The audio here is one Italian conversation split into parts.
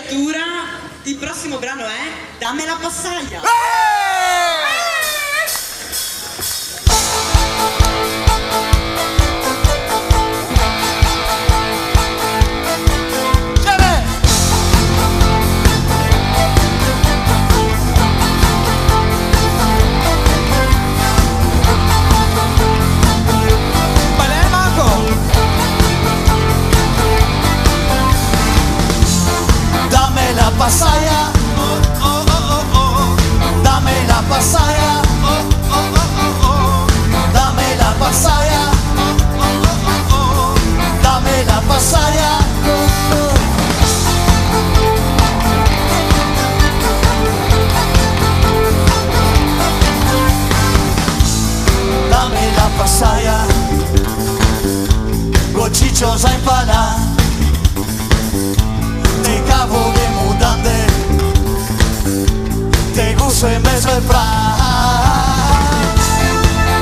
apertura, il prossimo brano è Dammi la passaglia. Pasaya, oh, oh, oh, oh. Dame la pasaya, oh, oh, oh, oh. Dame la pasaya, oh, oh, oh, oh. Dame la pasaya, oh, oh. Dame la pasaya, gochichosa empana. Te cavo de mudante, te gusto en beso de pra.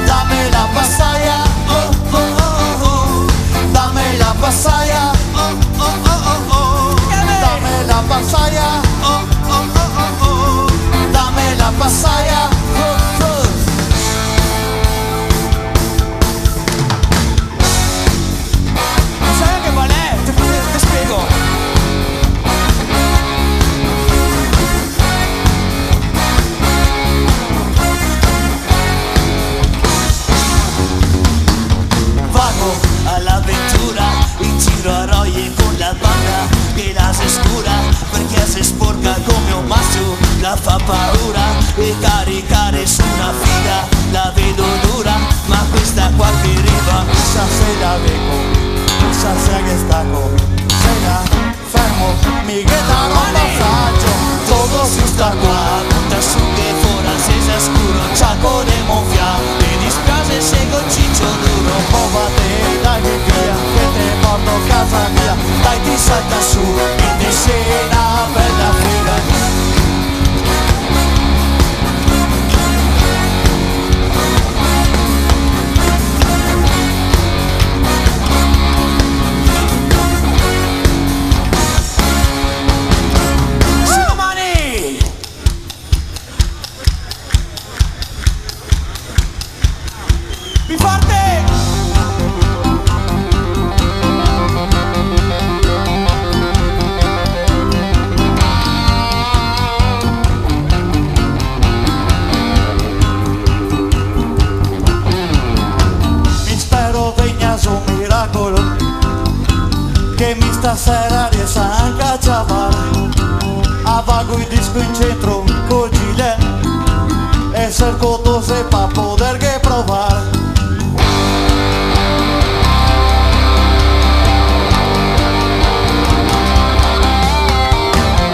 Dame la pasaya, oh, oh, oh, oh. Dame la pasaya, oh, oh, oh, oh. Dame la pasaya, oh, oh, oh, oh. Dame la pasaya, oh, oh. ¿Sabes qué vale? Te explico. All'avventura in giro a Roie con la banda che la si scura perché si sporca come un maschio, la fa paura e caricare su una fila la vedo dura, ma questa qua che arriva chissà se la vengo, chissà se che stacco, se la fermo, mi queda un passaggio, todo si sta qua, da su che fuori se si scuro, ciaco de monfia, mi dispiace se con ciccio duro, povate dai che via, che te porto a casa mia, dai ti salta su, e te sei una bella figa. Che mi stasera riesce anche a chiamare, avago il disco in centro col gilet e cerco dose per poter che provare.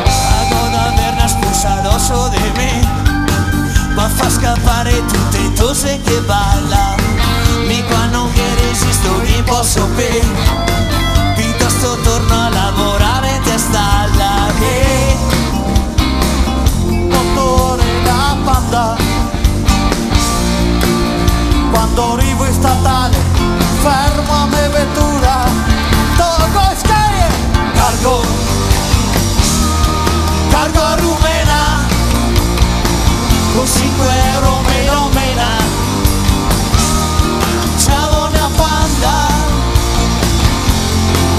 Hago de averla expulsado so de me, ma fa scappare tutte le cose che balla, mi qua non che resisto, mi posso per. Piuttosto torno a lavorare in testa alla che 8 ore da panda. Quando arrivo in statale fermo a me vettura, tolgo scaie, cargo a Rumena, con 5 euro me lo mena. Ciao una panda,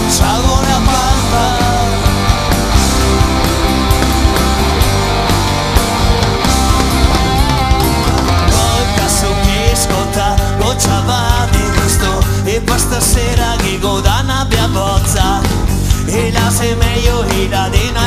ciao una panda. Col caso che scotta, gocciava di gusto, e poi stasera che godana abbia bozza, e la se meglio e la dena